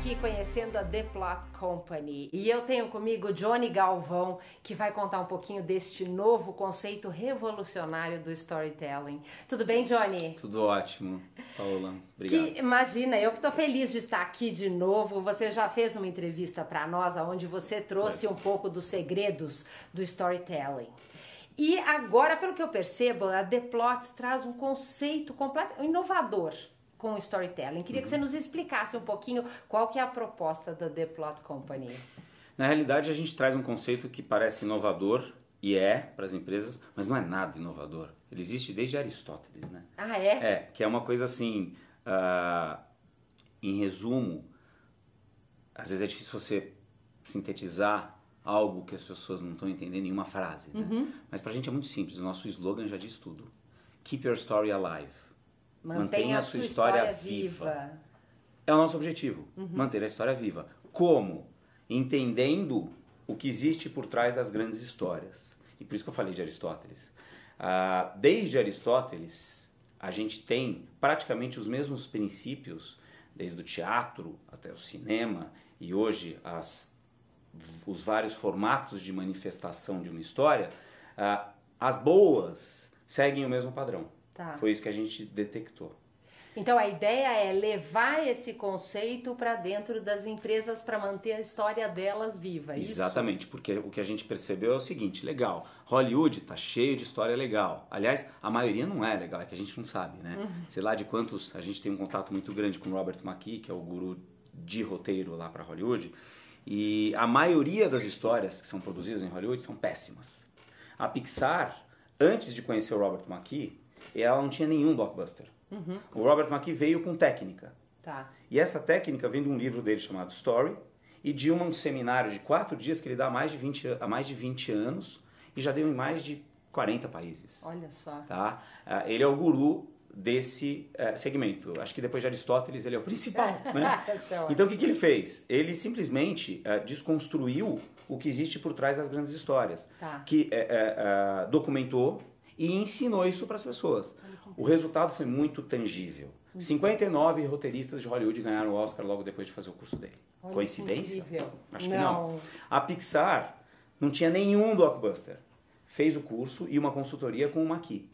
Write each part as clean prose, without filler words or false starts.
aqui conhecendo a The Plot Company e eu tenho comigo Johnny Galvão, que vai contar um pouquinho deste novo conceito revolucionário do storytelling. Tudo bem, Johnny? Tudo ótimo, Paola. Obrigado. Imagina, eu que estou feliz de estar aqui de novo. Você já fez uma entrevista para nós, onde você trouxe um pouco dos segredos do storytelling. E agora, pelo que eu percebo, a The Plot traz um conceito completamente inovador com o storytelling. Queria que você nos explicasse um pouquinho qual que é a proposta da The Plot Company. Na realidade, a gente traz um conceito que parece inovador, e é para as empresas, mas não é nada inovador. Ele existe desde Aristóteles, né? Ah, é? É, que é uma coisa assim, em resumo, às vezes é difícil você sintetizar algo que as pessoas não estão entendendo em uma frase, né? Mas pra gente é muito simples, o nosso slogan já diz tudo. Keep your story alive. Mantenha a sua história viva. É o nosso objetivo, manter a história viva. Como? Entendendo o que existe por trás das grandes histórias. E por isso que eu falei de Aristóteles. Desde Aristóteles, a gente tem praticamente os mesmos princípios, desde o teatro até o cinema, e hoje os vários formatos de manifestação de uma história, as boas seguem o mesmo padrão. Tá. Foi isso que a gente detectou. Então a ideia é levar esse conceito para dentro das empresas para manter a história delas viva. Exatamente, porque o que a gente percebeu é o seguinte: legal, Hollywood tá cheio de história legal. Aliás, a maioria não é legal, é que a gente não sabe, né? Sei lá de quantos, a gente tem um contato muito grande com o Robert McKee, que é o guru de roteiro lá para Hollywood, e a maioria das histórias que são produzidas em Hollywood são péssimas. A Pixar, antes de conhecer o Robert McKee, ela não tinha nenhum blockbuster. O Robert McKee veio com técnica. Tá. E essa técnica vem de um livro dele chamado Story e de um seminário de 4 dias que ele dá há mais de 20 anos e já deu em mais de 40 países. Olha só. Tá? Ele é o guru desse segmento. Acho que depois de Aristóteles ele é o principal. Né? Então o que ele fez? Ele simplesmente desconstruiu o que existe por trás das grandes histórias. Tá. Que documentou e ensinou isso para as pessoas. O resultado foi muito tangível. 59 roteiristas de Hollywood ganharam o Oscar logo depois de fazer o curso dele. Olha, coincidência? incrível. Acho que não. A Pixar não tinha nenhum blockbuster. Fez o curso e uma consultoria com o McKee.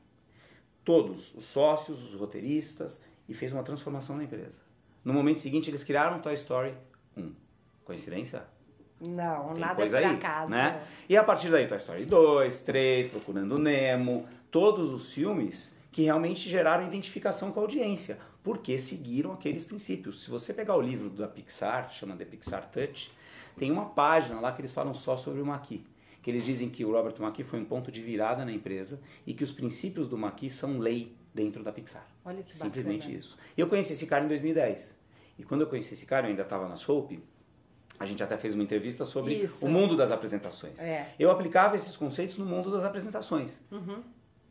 Todos, os sócios, os roteiristas, e fez uma transformação na empresa. No momento seguinte, eles criaram Toy Story 1. Coincidência? Não, Tem nada coisa é por aí, acaso. Né? E a partir daí, Toy Story 2, 3, Procurando Nemo, todos os filmes que realmente geraram identificação com a audiência, porque seguiram aqueles princípios. Se você pegar o livro da Pixar, chama The Pixar Touch, tem uma página lá que eles falam só sobre o McKee, que eles dizem que o Robert McKee foi um ponto de virada na empresa e que os princípios do McKee são lei dentro da Pixar. Olha que simplesmente bacana. Isso. E eu conheci esse cara em 2010. E quando eu conheci esse cara, eu ainda estava na Soap. A gente até fez uma entrevista sobre o mundo das apresentações. Eu aplicava esses conceitos no mundo das apresentações.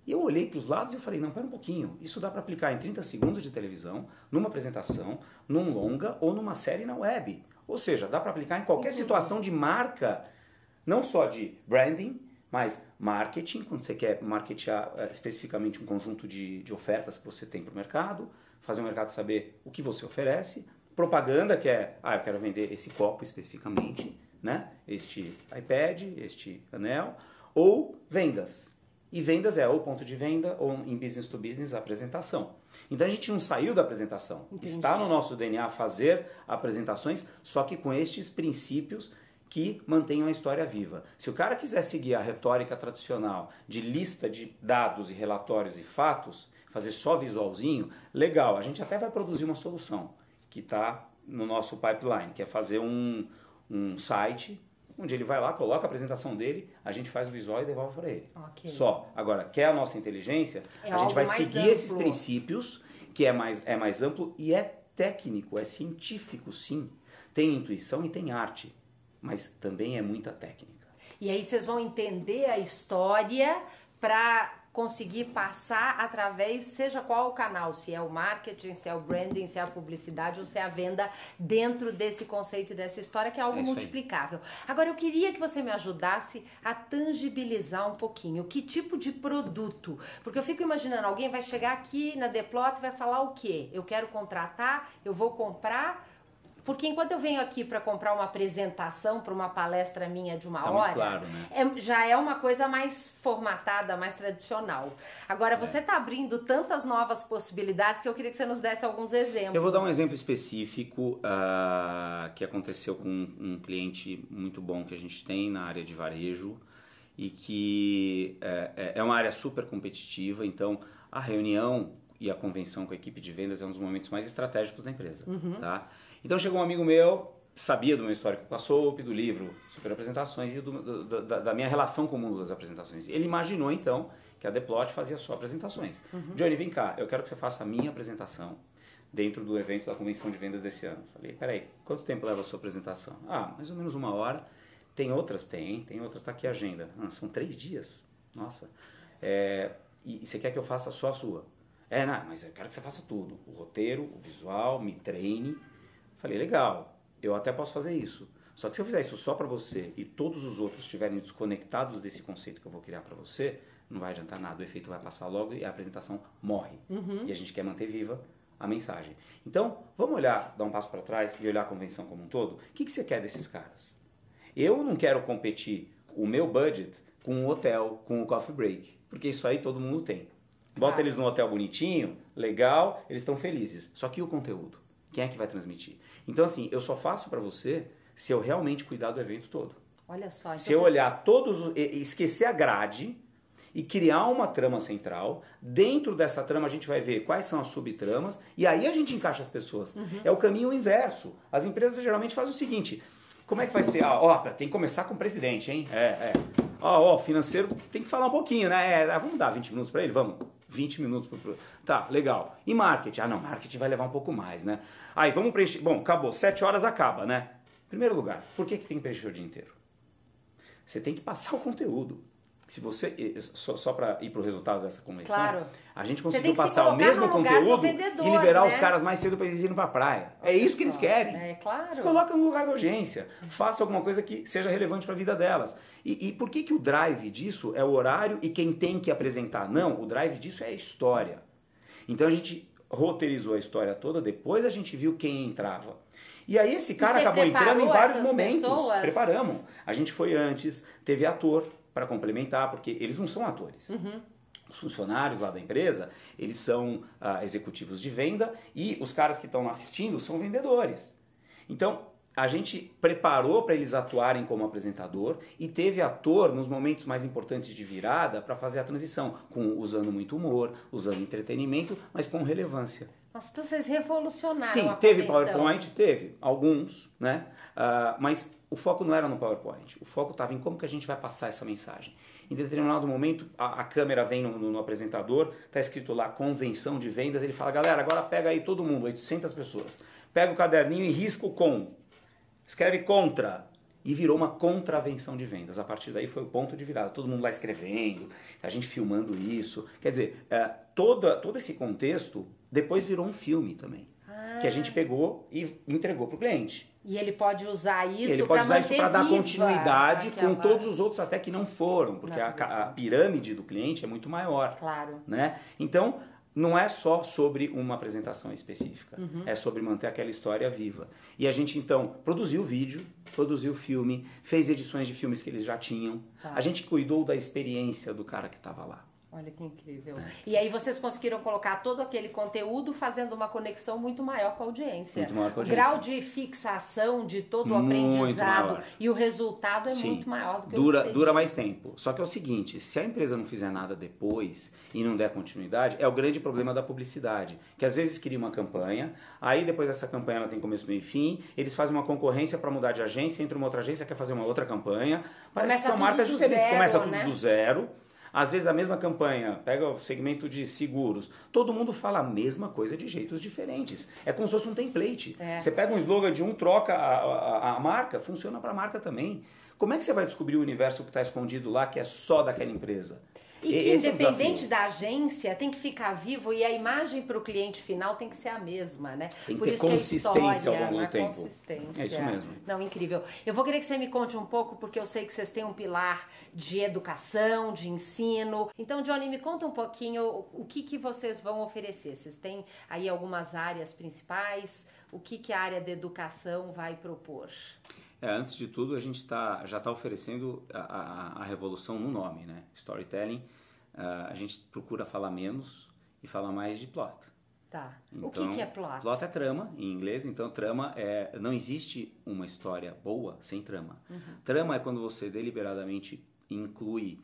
E eu olhei para os lados e eu falei, não, pera um pouquinho, isso dá para aplicar em 30 segundos de televisão, numa apresentação, num longa ou numa série na web. Ou seja, dá para aplicar em qualquer situação de marca, não só de branding, mas marketing, quando você quer marketear especificamente um conjunto de ofertas que você tem para o mercado, fazer o mercado saber o que você oferece. Propaganda, que é, eu quero vender esse copo especificamente, né? Este iPad, este anel, ou vendas. E vendas é ou ponto de venda, ou em business to business, a apresentação. Então a gente não saiu da apresentação. Entendi. Está no nosso DNA fazer apresentações, só que com estes princípios que mantenham a história viva. Se o cara quiser seguir a retórica tradicional de lista de dados e relatórios e fatos, fazer só visualzinho, legal, a gente até vai produzir uma solução que está no nosso pipeline, que é fazer um site onde ele vai lá, coloca a apresentação dele, a gente faz o visual e devolve para ele. Okay. Só. Agora, quer a nossa inteligência, a gente vai seguir amplo. Esses princípios, que é mais amplo e é técnico, é científico, sim. Tem intuição e tem arte, mas também é muita técnica. E aí vocês vão entender a história para conseguir passar através, seja qual o canal, se é o marketing, se é o branding, se é a publicidade ou se é a venda, dentro desse conceito e dessa história, que é algo multiplicável. Agora, eu queria que você me ajudasse a tangibilizar um pouquinho que tipo de produto, porque eu fico imaginando, alguém vai chegar aqui na The Plot e vai falar o quê? Eu quero contratar, eu vou comprar. Porque enquanto eu venho aqui para comprar uma apresentação para uma palestra minha de uma tá hora, muito claro, né? já é uma coisa mais formatada, mais tradicional. Agora, você está abrindo tantas novas possibilidades que eu queria que você nos desse alguns exemplos. Eu vou dar um exemplo específico que aconteceu com um cliente muito bom que a gente tem na área de varejo e que é uma área super competitiva, então a reunião e a convenção com a equipe de vendas é um dos momentos mais estratégicos da empresa, tá? Então chegou um amigo meu, sabia do meu histórico com a Soap, do livro Super Apresentações e da minha relação com o mundo das apresentações. Ele imaginou então que a The Plot fazia só apresentações. Johnny, vem cá, eu quero que você faça a minha apresentação dentro do evento da convenção de vendas desse ano. Falei, peraí, quanto tempo leva a sua apresentação? Mais ou menos 1 hora. Tem outras? Tem outras, tá aqui a agenda. São 3 dias. Nossa. E você quer que eu faça só a sua? Não, mas eu quero que você faça tudo. O roteiro, o visual, me treine. Falei, legal, eu até posso fazer isso. Só que se eu fizer isso só para você e todos os outros estiverem desconectados desse conceito que eu vou criar para você, não vai adiantar nada, o efeito vai passar logo e a apresentação morre. E a gente quer manter viva a mensagem. Então, vamos olhar, dar um passo para trás e olhar a convenção como um todo? O que você quer desses caras? Eu não quero competir o meu budget com o hotel, com o coffee break, porque isso aí todo mundo tem. Bota eles num hotel bonitinho, legal, eles estão felizes. Só que e o conteúdo? Quem é que vai transmitir? Então, assim, eu só faço para você se eu realmente cuidar do evento todo. Olha só. Então se eu olhar esquecer a grade e criar uma trama central, dentro dessa trama a gente vai ver quais são as subtramas e aí a gente encaixa as pessoas. É o caminho inverso. As empresas geralmente fazem o seguinte, como é que vai ser? Tem que começar com o presidente, hein? O financeiro tem que falar um pouquinho, né? Vamos dar 20 minutos para ele? Vamos. 20 minutos. Tá, legal. E marketing? Marketing vai levar um pouco mais, né? Aí, vamos preencher. Bom, acabou. 7 horas acaba, né? Primeiro lugar, por que tem que preencher o dia inteiro? Você tem que passar o conteúdo. Se você, só para ir para o resultado dessa convenção, a gente conseguiu passar o mesmo conteúdo e liberar os caras mais cedo para eles irem para a praia. É isso que eles querem. Se coloca no lugar da audiência. Faça alguma coisa que seja relevante para a vida delas. E por que o drive disso é o horário e quem tem que apresentar? Não, o drive disso é a história. Então a gente roteirizou a história toda, depois a gente viu quem entrava. E aí esse cara acabou entrando em vários momentos. Preparamos. A gente foi antes, teve ator para complementar, porque eles não são atores. Os funcionários lá da empresa, eles são executivos de venda e os caras que estão assistindo são vendedores. Então, a gente preparou para eles atuarem como apresentador e teve ator nos momentos mais importantes de virada para fazer a transição, usando muito humor, usando entretenimento, mas com relevância. Nossa, então vocês revolucionaram Sim, a teve convenção. PowerPoint? Teve, alguns, né? Mas o foco não era no PowerPoint, o foco estava em como que a gente vai passar essa mensagem. Em determinado momento, a câmera vem no apresentador, está escrito lá, convenção de vendas, ele fala, galera, agora pega aí todo mundo, 800 pessoas, pega o caderninho e risca o escreve contra, e virou uma contravenção de vendas. A partir daí foi o ponto de virada, todo mundo lá escrevendo, a gente filmando isso. Quer dizer, todo esse contexto depois virou um filme também, que a gente pegou e entregou para o cliente. E ele pode usar isso Ele pode usar isso para dar continuidade com todos os outros até que não foram, porque a pirâmide do cliente é muito maior. Claro. Né? Então, não é só sobre uma apresentação específica, é sobre manter aquela história viva. E a gente, então, produziu vídeo, produziu filme, fez edições de filmes que eles já tinham. A gente cuidou da experiência do cara que estava lá. Olha que incrível. E aí vocês conseguiram colocar todo aquele conteúdo fazendo uma conexão muito maior com a audiência. Muito maior com a audiência. O grau de fixação de todo o aprendizado e o resultado é muito maior do que dura mais tempo. Só que é o seguinte, se a empresa não fizer nada depois e não der continuidade, é o grande problema da publicidade. Que às vezes cria uma campanha, aí depois dessa campanha ela tem começo, meio e fim, eles fazem uma concorrência para mudar de agência, entra uma outra agência, quer fazer uma outra campanha. Parece que são marcas diferentes, começa tudo do zero. Às vezes a mesma campanha, pega o segmento de seguros, todo mundo fala a mesma coisa de jeitos diferentes. É como se fosse um template. Você pega um slogan de um, troca a marca, funciona para a marca também. Como é que você vai descobrir o universo que está escondido lá, que é só daquela empresa? E que independente da agência, tem que ficar vivo e a imagem para o cliente final tem que ser a mesma, né? Tem que ter consistência ao longo do tempo. Consistência. É isso mesmo. Não, incrível. Eu vou querer que você me conte um pouco, porque eu sei que vocês têm um pilar de educação, de ensino. Então, Johnny, me conta um pouquinho o que vocês vão oferecer. Vocês têm aí algumas áreas principais, o que a área da educação vai propor? Antes de tudo, a gente já está oferecendo a revolução no nome, né? Storytelling, a gente procura falar menos e falar mais de plot. Tá. Então, o que é plot? Plot é trama, em inglês. Então, trama não existe uma história boa sem trama. Trama é quando você deliberadamente inclui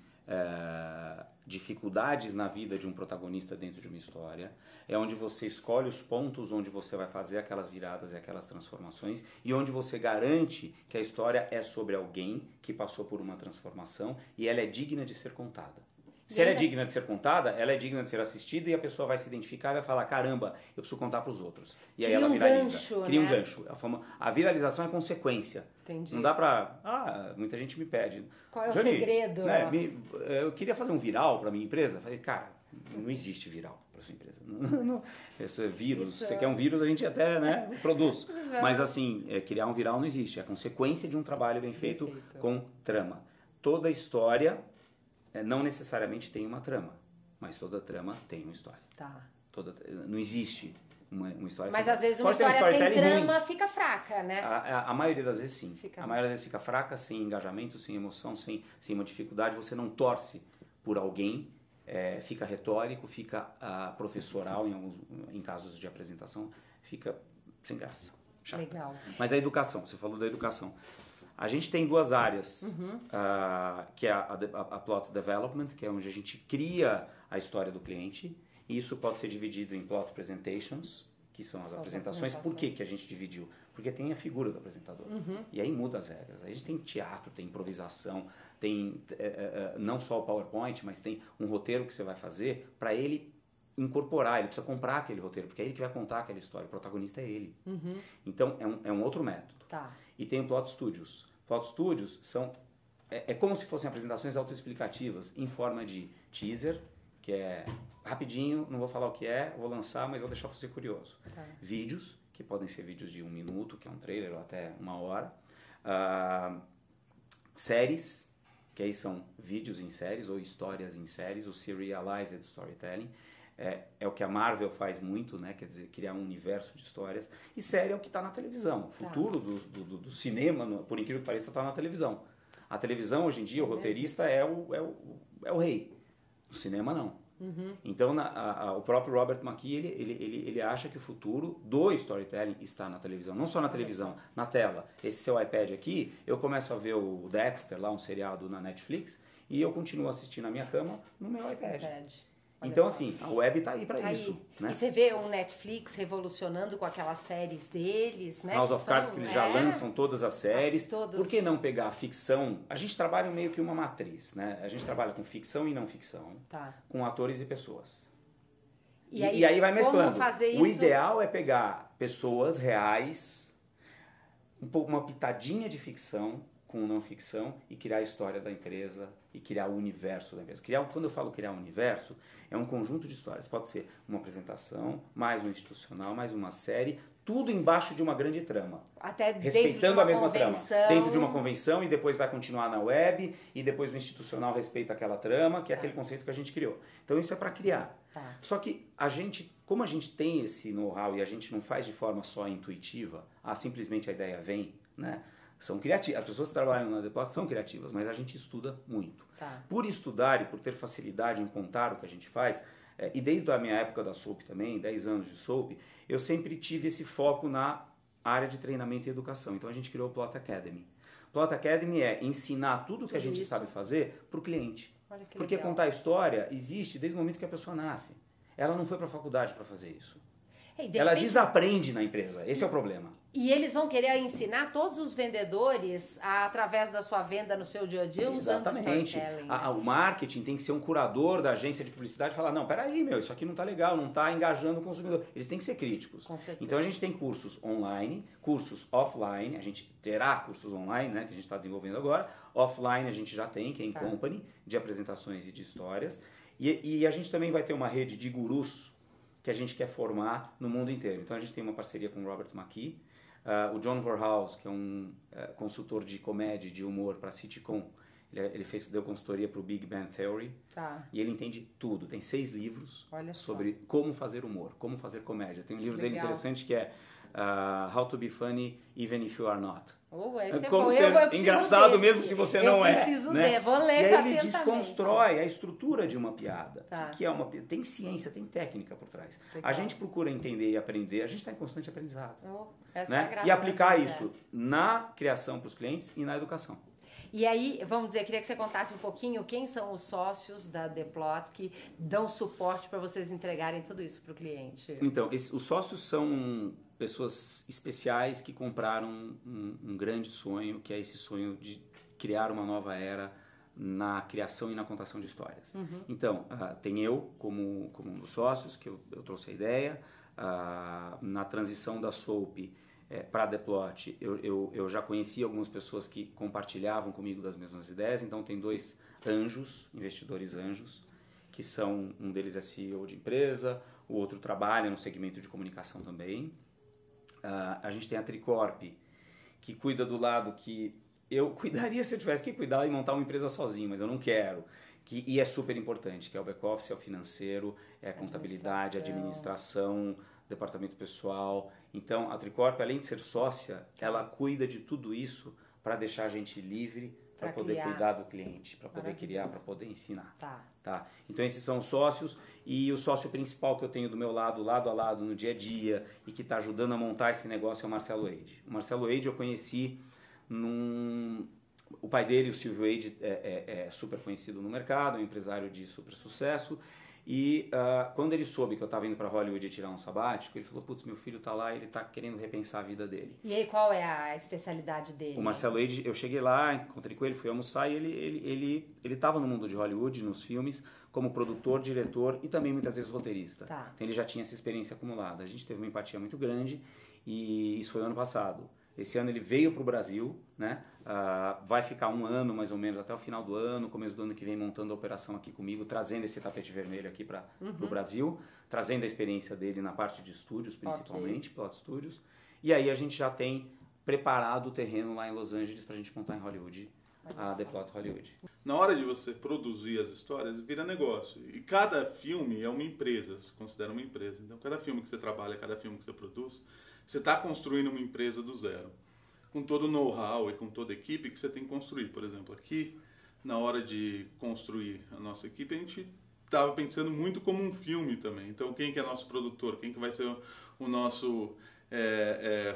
dificuldades na vida de um protagonista dentro de uma história, é onde você escolhe os pontos onde você vai fazer aquelas viradas e aquelas transformações e onde você garante que a história é sobre alguém que passou por uma transformação e ela é digna de ser contada. Se ela é digna de ser contada, ela é digna de ser assistida e a pessoa vai se identificar e vai falar, caramba, eu preciso contar para os outros. E aí ela viraliza. Gancho, cria um né? gancho. A viralização é consequência. Entendi. Não dá muita gente me pede. Qual é o Johnny, segredo? Né, eu queria fazer um viral para minha empresa. Eu falei, cara, não existe viral para sua empresa. Esse vírus, você quer um vírus, a gente até produz. Mas assim, criar um viral não existe. É a consequência de um trabalho bem feito com trama. Toda história não necessariamente tem uma trama, mas toda trama tem uma história. Tá. Não existe uma história mas sem às vezes uma história sem trama fica fraca, né? A maioria das vezes sim. A maioria das vezes fica fraca, sem engajamento, sem emoção, sem uma dificuldade. Você não torce por alguém, fica retórico, fica professoral em casos de apresentação, fica sem graça. Chato. Legal. Mas a educação, você falou da educação. A gente tem duas áreas, que é a Plot Development, que é onde a gente cria a história do cliente. E isso pode ser dividido em Plot Presentations, que são as apresentações. Por que a gente dividiu? Porque tem a figura do apresentador. E aí muda as regras. Aí a gente tem teatro, tem improvisação, tem não só o PowerPoint, mas tem um roteiro que você vai fazer para ele incorporar. Ele precisa comprar aquele roteiro, porque é ele que vai contar aquela história. O protagonista é ele. Então é um outro método. Tá. E tem o Plot Studios. Plot Studios são como se fossem apresentações autoexplicativas em forma de teaser, que é rapidinho, não vou falar o que vou lançar, mas vou deixar você curioso. Tá. Vídeos, que podem ser vídeos de 1 minuto, que é um trailer, ou até 1 hora. Séries, que aí são vídeos em séries ou histórias em séries, o Serialized Storytelling. É o que a Marvel faz muito, né? Quer dizer, criar um universo de histórias. E série é o que está na televisão. O futuro do cinema, por incrível que pareça, está na televisão. A televisão, hoje em dia, o roteirista é o rei. O cinema, não. Então, o próprio Robert McKee, ele acha que o futuro do storytelling está na televisão. Não só na televisão, na tela. Esse seu iPad aqui, eu começo a ver o Dexter, lá um seriado na Netflix, e eu continuo assistindo na minha cama no meu iPad. Então, assim, a web tá aí para isso. Né? E você vê o Netflix revolucionando com aquelas séries deles, né? House of Cards, que eles já lançam todas as séries. Por que não pegar a ficção? A gente trabalha meio que uma matriz, né? A gente trabalha com ficção e não ficção, com atores e pessoas. E aí vai mesclando. Como fazer isso? O ideal é pegar pessoas reais, uma pitadinha de ficção com não ficção e criar a história da empresa e criar o universo da empresa. Quando eu falo criar um universo, é um conjunto de histórias. Pode ser uma apresentação, mais um institucional, mais uma série, tudo embaixo de uma grande trama. Até respeitando a mesma trama. Dentro de uma convenção e depois vai continuar na web e depois o institucional respeita aquela trama, que é aquele conceito que a gente criou. Então isso é para criar. Só que como a gente tem esse know-how e a gente não faz de forma só intuitiva, simplesmente a ideia vem, né? São criativas. As pessoas que trabalham na The Plot são criativas, mas a gente estuda muito. Por estudar e por ter facilidade em contar o que a gente faz, e desde a minha época da Soap também, 10 anos de Soap, eu sempre tive esse foco na área de treinamento e educação. Então a gente criou o Plot Academy. Plot Academy é ensinar tudo o que a gente sabe fazer para o cliente. Porque legal. Contar história existe desde o momento que a pessoa nasce. Ela não foi para a faculdade para fazer isso. Ela desaprende na empresa, esse é o problema. E eles vão querer ensinar todos os vendedores através da sua venda no seu dia a dia usando storytelling. O marketing tem que ser um curador da agência de publicidade e falar, não, peraí, isso aqui não está legal, não está engajando o consumidor. Eles têm que ser críticos. Então a gente tem cursos online, cursos offline, a gente terá cursos online, né, que a gente está desenvolvendo agora. Offline a gente já tem, que é em company, de apresentações e de histórias. E a gente também vai ter uma rede de gurus que a gente quer formar no mundo inteiro. Então a gente tem uma parceria com o Robert McKee, o John Verhoeven, que é um consultor de comédia, de humor para sitcom. Ele deu consultoria para o Big Bang Theory. E ele entende tudo. Tem 6 livros sobre como fazer humor, como fazer comédia. Tem um livro dele interessante que é How to be funny even if you are not. Como ser engraçado mesmo se você não é. Né? Vou ler. E aí ele desconstrói a estrutura de uma piada. Tá. Que é tem ciência, tem técnica por trás. Legal. A gente procura entender e aprender, a gente está em constante aprendizado. Essa né? é a graça e aplicar isso na criação para os clientes e na educação. E aí, vamos dizer, queria que você contasse um pouquinho quem são os sócios da Deplot que dão suporte para vocês entregarem tudo isso para o cliente. Então, os sócios são pessoas especiais que compraram um grande sonho, que é esse sonho de criar uma nova era na criação e na contação de histórias. Uhum. Então, tem eu como um dos sócios, que eu trouxe a ideia, na transição da Soap para a Deplot, eu já conheci algumas pessoas que compartilhavam comigo das mesmas ideias, então tem 2 anjos, investidores anjos, que são, um deles é CEO de empresa, o outro trabalha no segmento de comunicação também. A gente tem a Tricorp, que cuida do lado que eu cuidaria se eu tivesse que cuidar e montar uma empresa sozinho, mas eu não quero. E é super importante, que é o back-office, é o financeiro, é a contabilidade, a administração, departamento pessoal. Então, a Tricorp, além de ser sócia, ela cuida de tudo isso para deixar a gente livre para poder cuidar do cliente, para poder criar, para poder ensinar. Tá? Então, esses são os sócios. E o sócio principal que eu tenho do meu lado a lado, no dia a dia, e que está ajudando a montar esse negócio é o Marcelo Eide. O Marcelo Eide eu conheci O pai dele, o Silvio Eide, é super conhecido no mercado, é um empresário de super sucesso. E quando ele soube que eu estava indo para Hollywood tirar um sabático, ele falou, putz, meu filho está lá e ele está querendo repensar a vida dele. E aí, qual é a especialidade dele? O Marcelo Eide, eu cheguei lá, encontrei com ele, fui almoçar e ele estava no mundo de Hollywood, nos filmes, como produtor, diretor e também muitas vezes roteirista. Tá. Então ele já tinha essa experiência acumulada. A gente teve uma empatia muito grande e isso foi ano passado. Esse ano ele veio para o Brasil, né? Vai ficar 1 ano mais ou menos até o final do ano, começo do ano que vem montando a operação aqui comigo, trazendo esse tapete vermelho aqui para o Brasil, trazendo a experiência dele na parte de estúdios principalmente, Plot Studios. E aí a gente já tem preparado o terreno lá em Los Angeles para a gente montar em Hollywood, a The Plot Hollywood. Na hora de você produzir as histórias, vira negócio. E cada filme é uma empresa, se considera uma empresa. Então, cada filme que você trabalha, cada filme que você produz, você está construindo uma empresa do zero. Com todo o know-how e com toda a equipe que você tem que construir. Por exemplo, aqui, na hora de construir a nossa equipe, a gente estava pensando muito como um filme também. Então, quem que é nosso produtor? Quem que vai ser o nosso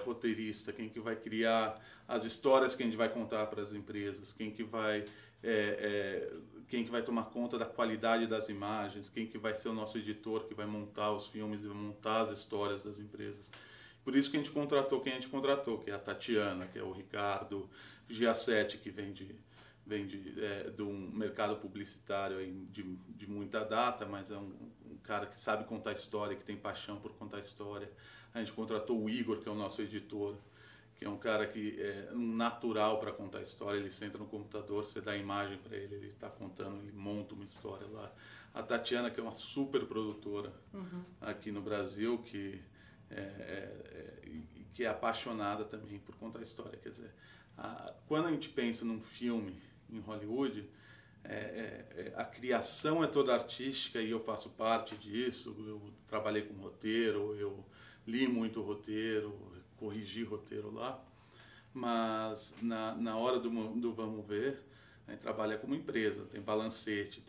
roteirista? Quem que vai criar as histórias que a gente vai contar para as empresas? Quem que vai tomar conta da qualidade das imagens? Quem que vai ser o nosso editor que vai montar os filmes e vai montar as histórias das empresas? Por isso que a gente contratou quem a gente contratou, que é a Tatiana, que é o Ricardo Giacetti, que vem de um mercado publicitário aí de muita data, mas é um cara que sabe contar história, que tem paixão por contar história. A gente contratou o Igor, que é o nosso editor, que é um cara que é natural para contar história. Ele senta no computador, você dá a imagem para ele, ele está contando, ele monta uma história lá. A Tatiana, que é uma super produtora aqui no Brasil, que é apaixonada também por contar a história. Quer dizer, quando a gente pensa num filme em Hollywood, a criação é toda artística e eu faço parte disso. Eu trabalhei com roteiro, eu li muito roteiro, corrigi roteiro lá, mas na hora do vamos ver, a gente trabalha como empresa, tem balancete,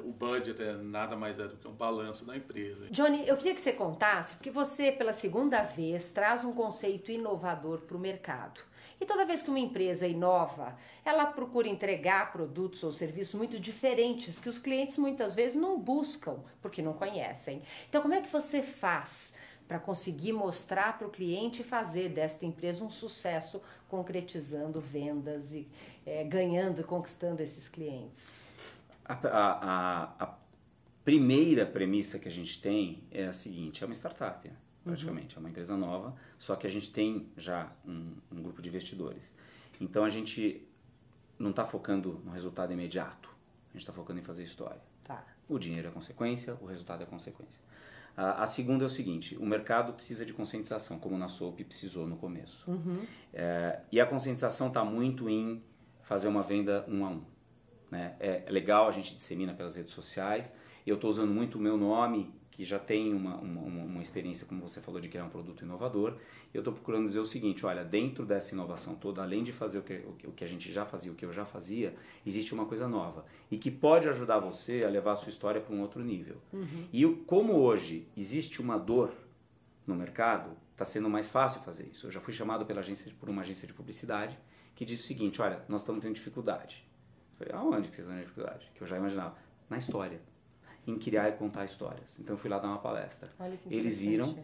o budget nada mais é do que um balanço da empresa. Johnny, eu queria que você contasse, porque você, pela segunda vez, traz um conceito inovador para o mercado. E toda vez que uma empresa inova, ela procura entregar produtos ou serviços muito diferentes que os clientes muitas vezes não buscam, porque não conhecem. Então, como é que você faz para conseguir mostrar para o cliente e fazer desta empresa um sucesso, concretizando vendas e ganhando e conquistando esses clientes? A primeira premissa que a gente tem é a seguinte, é uma startup, praticamente, é uma empresa nova, só que a gente tem já um grupo de investidores. Então a gente não está focando no resultado imediato, a gente está focando em fazer história. Tá. O dinheiro é consequência, o resultado é consequência. A segunda é o seguinte, o mercado precisa de conscientização, como na Soap precisou no começo. E a conscientização está muito em fazer uma venda 1 a 1. Né? É legal, a gente dissemina pelas redes sociais. Eu estou usando muito o meu nome, que já tem uma experiência, como você falou, de criar um produto inovador. Eu estou procurando dizer o seguinte, olha, dentro dessa inovação toda, além de fazer o que a gente já fazia, o que eu já fazia, existe uma coisa nova e que pode ajudar você a levar a sua história para um outro nível. E como hoje existe uma dor no mercado, está sendo mais fácil fazer isso. Eu já fui chamado por uma agência de publicidade que disse o seguinte, olha, nós estamos tendo dificuldade. Eu falei, aonde que vocês estão tendo dificuldade? Que eu já imaginava. Na história. Em criar e contar histórias. Então eu fui lá dar uma palestra. Eles viram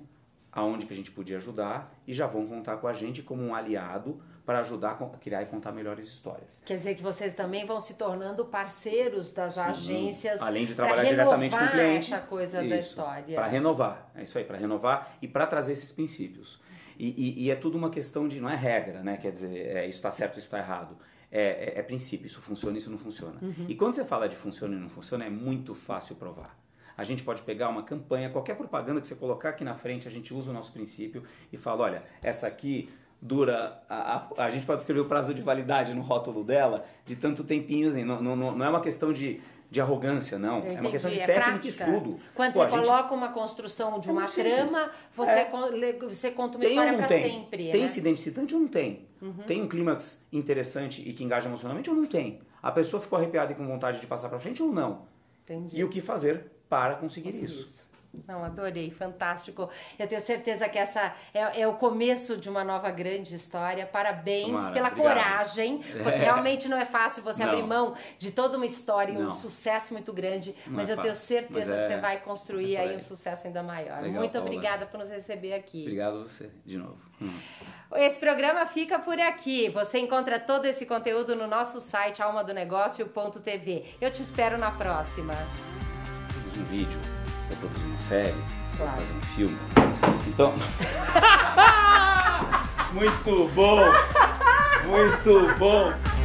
aonde que a gente podia ajudar e já vão contar com a gente como um aliado para ajudar a criar e contar melhores histórias. Quer dizer que vocês também vão se tornando parceiros das agências. Além de trabalhar diretamente com o cliente. Essa coisa da história. Para renovar. É isso aí, para renovar e para trazer esses princípios. E é tudo uma questão de, não é regra, né? Quer dizer, isso está certo, isso está errado. É princípio, isso funciona, isso não funciona. E quando você fala de funciona e não funciona, é muito fácil provar. A gente pode pegar uma campanha, qualquer propaganda que você colocar aqui na frente, a gente usa o nosso princípio e fala, olha, essa aqui dura, a gente pode escrever o prazo de validade no rótulo dela de tanto tempinho, assim, não é uma questão de arrogância, não. É uma questão de técnica e estudo. Quando você coloca uma construção de uma trama, você conta uma história para sempre. Tem incidente excitante ou não tem? Tem um clímax interessante e que engaja emocionalmente ou não tem? A pessoa ficou arrepiada e com vontade de passar para frente ou não? Entendi. E o que fazer para conseguir isso? Não, adorei, fantástico. Eu tenho certeza que essa é o começo de uma nova grande história. Parabéns pela coragem, porque realmente não é fácil você abrir mão de toda uma história e um sucesso muito grande, mas eu tenho certeza que você vai construir aí um sucesso ainda maior. Legal, muito Paula. Obrigada por nos receber aqui. Obrigado a você, de novo. Esse programa fica por aqui. Você encontra todo esse conteúdo no nosso site almadonegócio.tv. Eu te espero na próxima. Um vídeo, eu produzo uma série, claro. Fazer um filme. Então. Muito bom! Muito bom!